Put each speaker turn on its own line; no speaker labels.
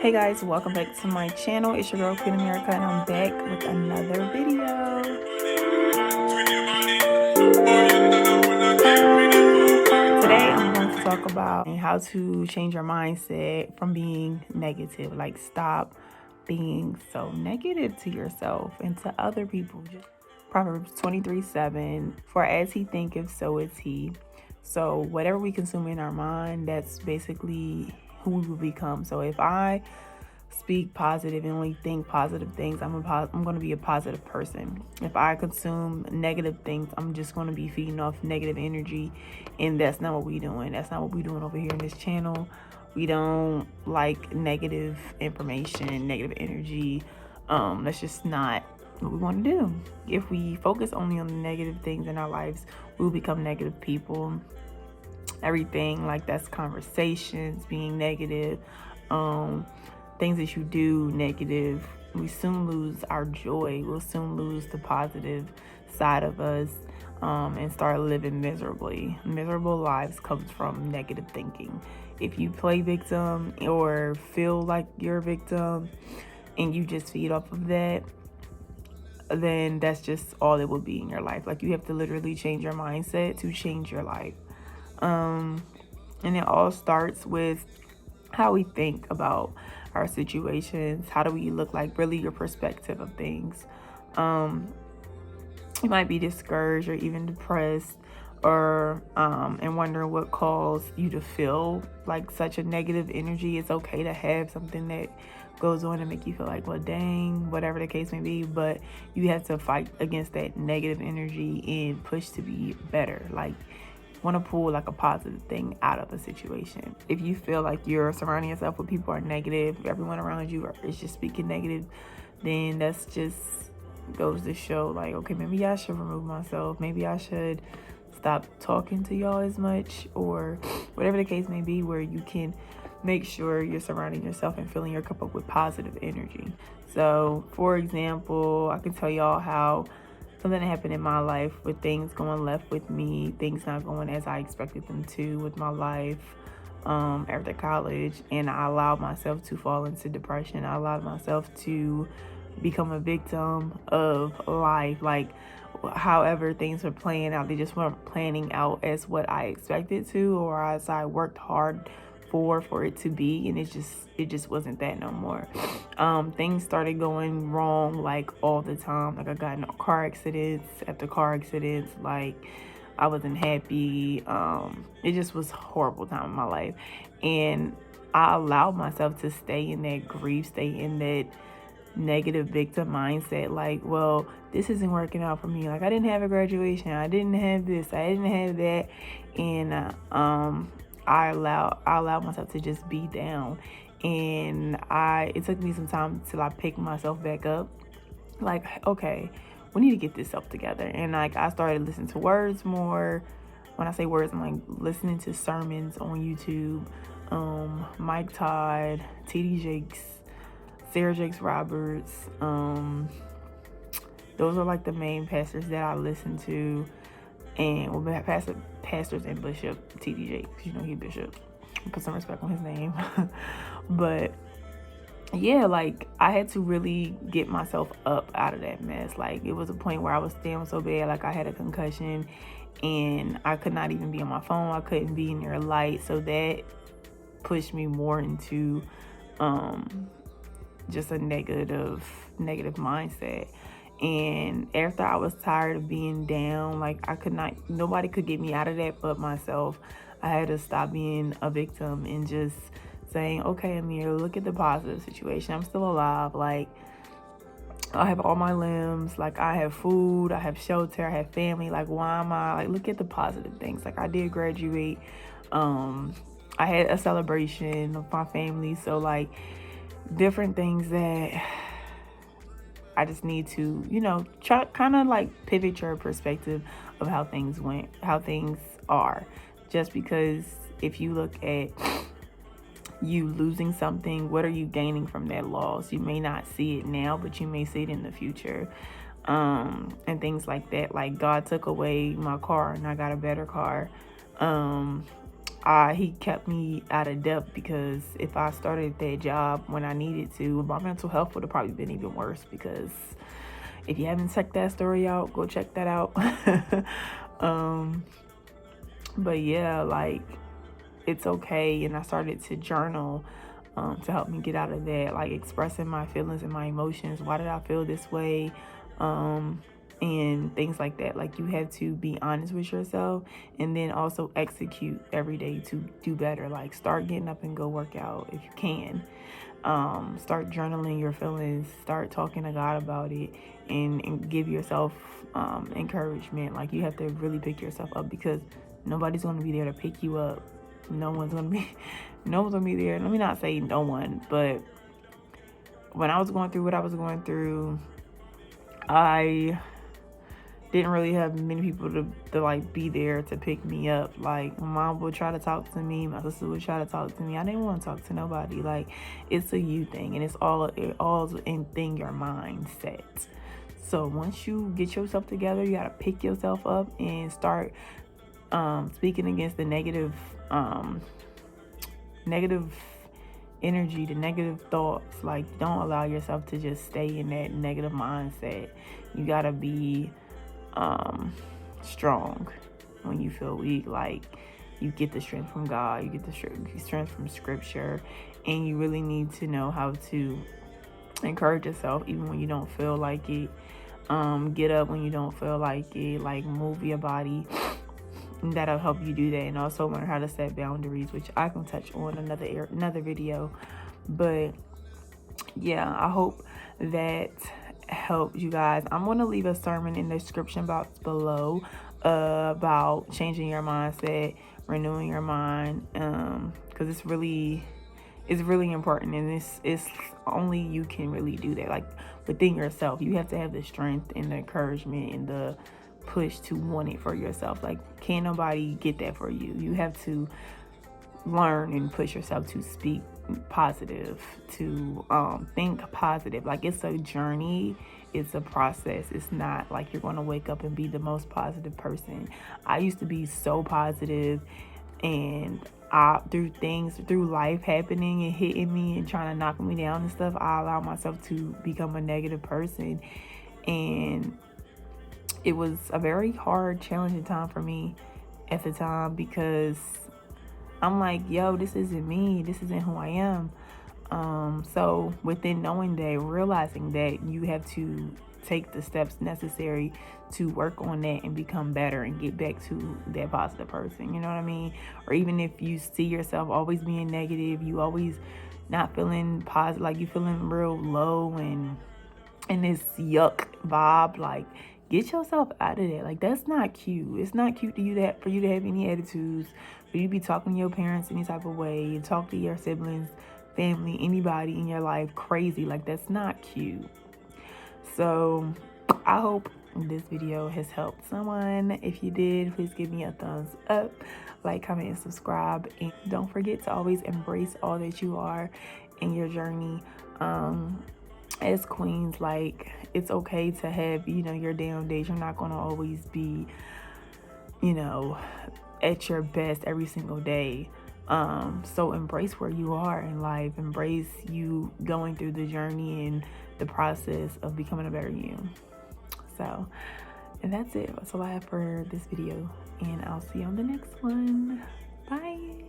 Hey guys, welcome back to my channel. It's your girl Queen America and I'm back with another video. Today I'm going to talk about how to change your mindset from being negative. Like, stop being so negative to yourself and to other people. Proverbs 23:7, for as he thinketh, so is he. So whatever we consume in our mind, that's basically who we will become. So if I speak positive and only think positive things, I'm going to be a positive person. If I consume negative things, I'm just going to be feeding off negative energy, and that's not what we're doing. That's not what we're doing over here in this channel. We don't like negative information, negative energy. That's just not what we want to do. If we focus only on the negative things in our lives, we will become negative people. Everything like that's conversations being negative, things that you do negative, we soon lose our joy. We'll soon lose the positive side of us, and start living miserably. Miserable lives comes from negative thinking. If you play victim or feel like you're a victim and you just feed off of that, then that's just all it will be in your life. Like, you have to literally change your mindset to change your life. And it all starts with how we think about our situations. How do we look, like really your perspective of things. You might be discouraged or even depressed, or and wondering what caused you to feel like such a negative energy. It's okay to have something that goes on and make you feel like, well, dang, whatever the case may be, but you have to fight against that negative energy and push to be better. Like, want to pull like a positive thing out of a situation. If you feel like you're surrounding yourself with people who are negative, everyone around you is just speaking negative, then that's just goes to show like, okay, maybe I should remove myself. Maybe I should stop talking to y'all as much, or whatever the case may be, where you can make sure you're surrounding yourself and filling your cup up with positive energy. So for example, I can tell y'all how something happened in my life with things going left with me, things not going as I expected them to with my life after college, and I allowed myself to fall into depression. I allowed myself to become a victim of life. Like, however things were playing out, they just weren't planning out as what I expected to, or as I worked hard for it to be, and it just wasn't that no more. Things started going wrong like all the time. Like, I got in car accidents after car accidents. Like, I wasn't happy. It just was a horrible time in my life, and I allowed myself to stay in that grief, stay in that negative victim mindset. Like, well, this isn't working out for me. Like, I didn't have a graduation, I didn't have this, I didn't have that, and I allowed myself to just be down, and it took me some time till I picked myself back up. Like, okay, we need to get this stuff together. And like, I started listening to words more. When I say words, I'm like listening to sermons on YouTube, Mike Todd, TD Jakes, Sarah Jakes Roberts. Those are like the main pastors that I listen to. And well, pastors and Bishop TD Jakes, you know, he bishop. Put some respect on his name. But yeah, like, I had to really get myself up out of that mess. Like, it was a point where I was down so bad, like I had a concussion, and I could not even be on my phone. I couldn't be near light. So that pushed me more into just a negative mindset. And after I was tired of being down, like, nobody could get me out of that but myself. I had to stop being a victim and just saying, okay, Amir, look at the positive situation. I'm still alive. Like, I have all my limbs. Like, I have food, I have shelter, I have family. Like, why am I, like, look at the positive things. Like, I did graduate. I had a celebration of my family. So, like, different things that I just need to, you know, try kind of like pivot your perspective of how things are. Just because if you look at you losing something, what are you gaining from that loss? You may not see it now, but you may see it in the future. And things like that. Like, God took away my car and I got a better car. he kept me out of depth, because if I started that job when I needed to, my mental health would have probably been even worse. Because if you haven't checked that story out, go check that out. But yeah, like, it's okay. And I started to journal to help me get out of that, like expressing my feelings and my emotions. Why did I feel this way? And things like that. Like, you have to be honest with yourself, and then also execute every day to do better. Like, start getting up and go work out if you can. Start journaling your feelings, start talking to God about it, and give yourself encouragement. Like, you have to really pick yourself up, because nobody's going to be there to pick you up. No one's gonna be there. Let me not say no one, but when I was going through what I was going through, I didn't really have many people to like be there to pick me up. Like, my mom would try to talk to me, my sister would try to talk to me. I didn't want to talk to nobody. Like, it's a you thing, and it all in your mindset. So once you get yourself together, you gotta pick yourself up and start speaking against the negative energy, the negative thoughts. Like, don't allow yourself to just stay in that negative mindset. You gotta be strong when you feel weak. Like, you get the strength from God, you get the strength from scripture, and you really need to know how to encourage yourself even when you don't feel like it. Get up when you don't feel like it. Like, move your body. And that'll help you do that. And also learn how to set boundaries, which I can touch on another video. But yeah, I hope that helps you guys. I'm going to leave a sermon in the description box below about changing your mindset, renewing your mind, because it's really important, and it's only you can really do that. Like, within yourself, you have to have the strength and the encouragement and the push to want it for yourself. Like, can't nobody get that for you. You have to learn and push yourself to speak positive, to think positive. Like, it's a journey, it's a process. It's not like you're going to wake up and be the most positive person. I used to be so positive, and through life happening and hitting me and trying to knock me down and stuff, I allowed myself to become a negative person. And it was a very hard, challenging time for me at the time, because I'm like, yo, this isn't me. This isn't who I am. So within knowing that, realizing that, you have to take the steps necessary to work on that and become better and get back to that positive person. You know what I mean? Or even if you see yourself always being negative, you always not feeling positive, like you feeling real low and this yuck vibe, like, get yourself out of that. Like, that's not cute. It's not cute for you to have any attitudes, for you to be talking to your parents any type of way, you talk to your siblings, family, anybody in your life crazy. Like, that's not cute. So I hope this video has helped someone. If you did, please give me a thumbs up, like, comment, and subscribe. And don't forget to always embrace all that you are in your journey. As queens, like, it's okay to have, your down days. You're not going to always be, at your best every single day. So embrace where you are in life. Embrace you going through the journey and the process of becoming a better you. So, and that's it. That's all I have for this video. And I'll see you on the next one. Bye.